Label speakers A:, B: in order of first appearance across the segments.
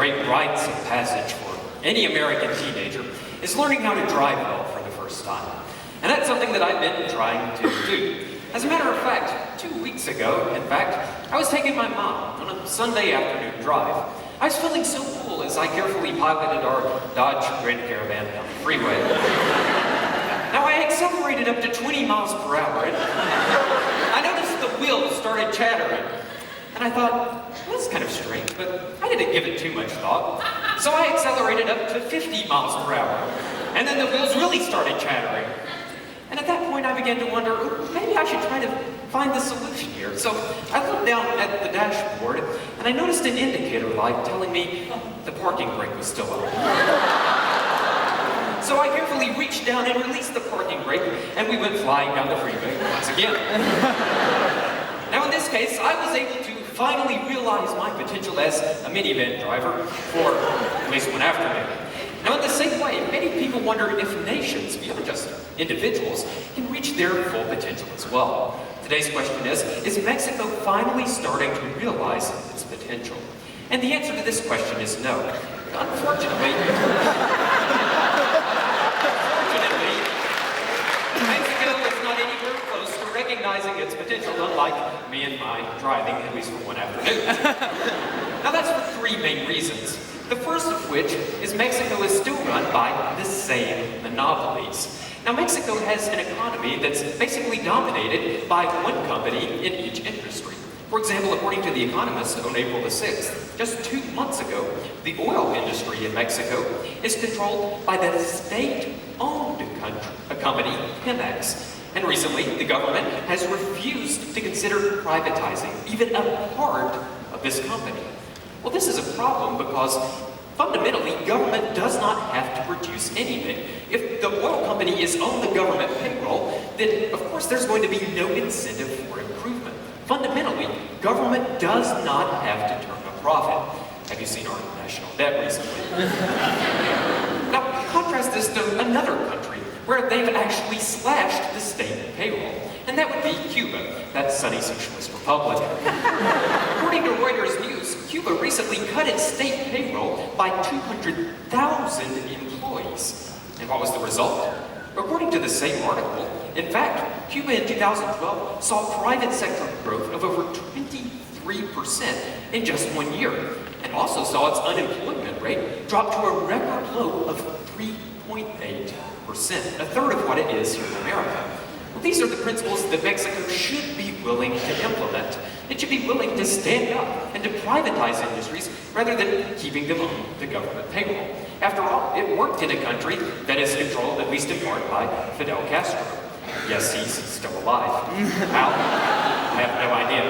A: great rites of passage for any American teenager is learning how to drive well for the first time. And that's something that I've been trying to do. As a matter of fact, 2 weeks ago, I was taking my mom on a Sunday afternoon drive. I was feeling so cool as I carefully piloted our Dodge Grand Caravan down the freeway. Now, I accelerated up to 20 miles per hour, and I noticed the wheels started chattering. And I thought, well, that's kind of strange, but I didn't give it too much thought. So I accelerated up to 50 miles per hour, and then the wheels really started chattering. And at that point, I began to wonder, maybe I should try to find the solution here. So I looked down at the dashboard, and I noticed an indicator light telling me the parking brake was still on. So I carefully reached down and released the parking brake, and we went flying down the freeway once again. Now in this case, I was able to finally realize my potential as a minivan driver for at least one afternoon. Now in the same way, many people wonder if nations, beyond just individuals, can reach their full potential as well. Today's question is Mexico finally starting to realize its potential? And the answer to this question is no. Unfortunately, Mexico is not anywhere close to recognizing its potential, unlike me and my driving, at least for one afternoon. Now that's for three main reasons. The first of which is Mexico is still run by the same monopolies. Now Mexico has an economy that's basically dominated by one company in each industry. For example, according to The Economist on April the 6th, just 2 months ago, the oil industry in Mexico is controlled by the state-owned company, Pemex. And recently, the government has refused to consider privatizing even a part of this company. Well, this is a problem because fundamentally, government does not have to produce anything. If the oil company is on the government payroll, then of course there's going to be no incentive for improvement. Fundamentally, government does not have to turn a profit. Have you seen our national debt recently? Now, contrast this to another country where they've actually slashed the state payroll. And that would be Cuba, that sunny socialist republic. According to Reuters News, Cuba recently cut its state payroll by 200,000 employees. And what was the result? According to the same article, in fact, Cuba in 2012 saw private sector growth of over 23% in just 1 year, and also saw its unemployment rate drop to a record low of 3.8%, a third of what it is here in America. Well, these are the principles that Mexico should be willing to implement. It should be willing to stand up and to privatize industries rather than keeping them on the government payroll. After all, it worked in a country that is controlled, at least in part, by Fidel Castro. Yes, he's still alive. How? I have no idea.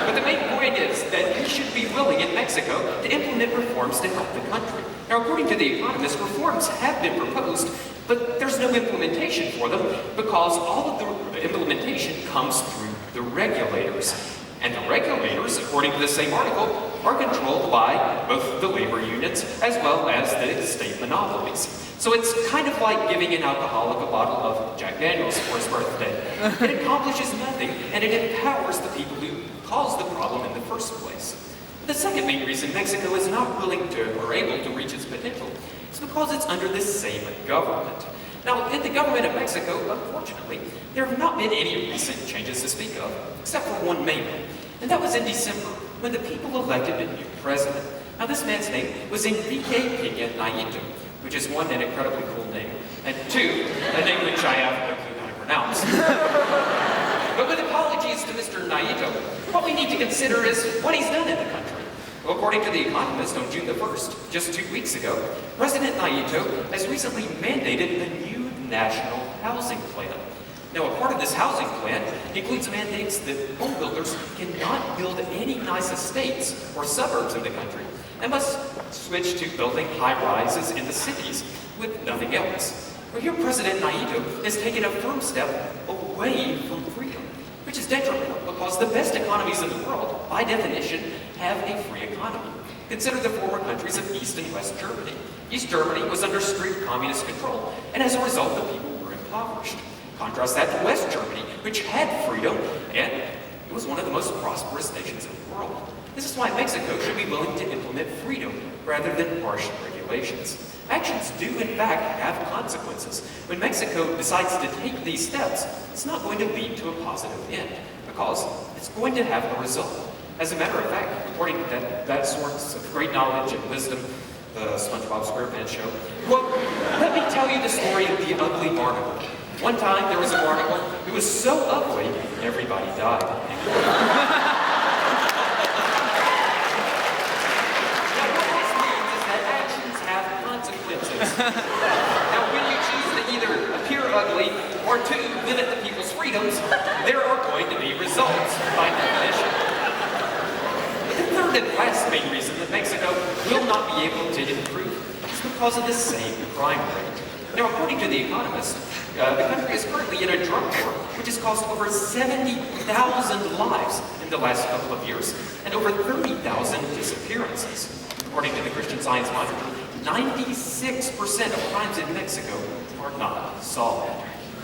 A: But the main point is that we should be willing in Mexico to implement reforms to help the country. Now, according to The Economist, reforms have been proposed, but there's no implementation for them because all of the implementation comes through the regulators. And the regulators, according to the same article, are controlled by both the labor unions as well as the state monopolies. So it's kind of like giving an alcoholic a bottle of Jack Daniels for his birthday. It accomplishes nothing, and it empowers the people who caused the problem in the first place. The second main reason Mexico is not willing to or able to reach its potential is because it's under the same government. Now, in the government of Mexico, unfortunately, there have not been any recent changes to speak of, except for one main one, and that was in December, when the people elected a new president. Now, this man's name was Enrique Peña Nieto, which is one, an incredibly cool name, and two, a name which I have no clue how to pronounce. But with apologies to Mr. Nieto, what we need to consider is what he's done in the country. Well, according to The Economist on June the 1st, just 2 weeks ago, President Nieto has recently mandated a new national housing plan. Now, a part of this housing plan includes mandates that home builders cannot build any nice estates or suburbs in the country and must switch to building high-rises in the cities with nothing else. Well, here President Nieto has taken a firm step away from freedom, which is detrimental because the best economies in the world, by definition, have a free economy. Consider the former countries of East and West Germany. East Germany was under strict communist control, and as a result, the people were impoverished. Contrast that to West Germany, which had freedom, and it was one of the most prosperous nations in the world. This is why Mexico should be willing to implement freedom rather than harsh regulations. Actions do, in fact, have consequences. When Mexico decides to take these steps, it's not going to lead to a positive end, because it's going to have a result. As a matter of fact, according to that source of great knowledge and wisdom, the SpongeBob SquarePants show, well, let me tell you the story of the ugly barnacle. One time, there was a barnacle who was so ugly, everybody died. Now, when you choose to either appear ugly or to limit the people's freedoms, there are going to be results, by definition. The third and last main reason that Mexico will not be able to improve is because of the same crime rate. Now, according to The Economist, the country is currently in a drug war, which has cost over 70,000 lives in the last couple of years, and over 30,000 disappearances. According to the Christian Science Monitor, 96% of crimes in Mexico are not solved.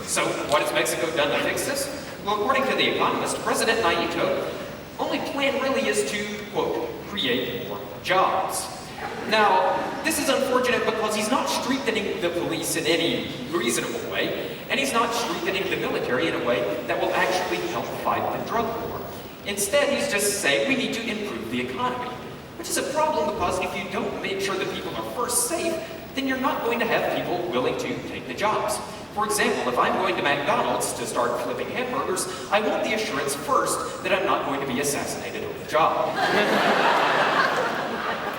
A: So, what has Mexico done to fix this? Well, according to The Economist, President Nieto, only plan really is to, quote, create more jobs. Now, this is unfortunate because he's not strengthening the police in any reasonable way, and he's not strengthening the military in a way that will actually help fight the drug war. Instead, he's just saying we need to improve the economy. Which is a problem because if you don't make sure that people are first safe, then you're not going to have people willing to take the jobs. For example, if I'm going to McDonald's to start flipping hamburgers, I want the assurance first that I'm not going to be assassinated on the job.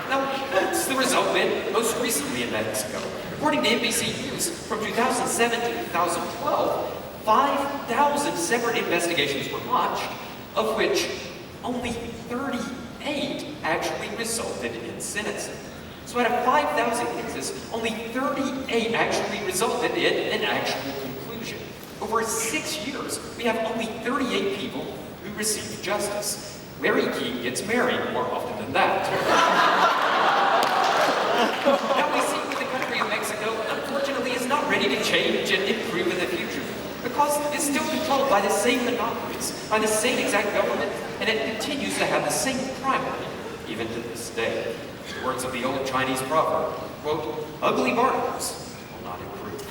A: Now, what's the result been most recently in Mexico? According to NBC News, from 2007 to 2012, 5,000 separate investigations were launched, of which only 38 actually resulted in sentencing. So out of 5,000 cases, only 38 actually resulted in an actual conclusion. Over 6 years, we have only 38 people who received justice. Larry King gets married more often than that. Now we see that the country of Mexico, unfortunately, is not ready to change and improve in the future, because it's still controlled by the same monopolies, by the same exact government, and it continues to have the same crime rate, even to this day. The words of the old Chinese proverb, quote, ugly barnacles will not improve.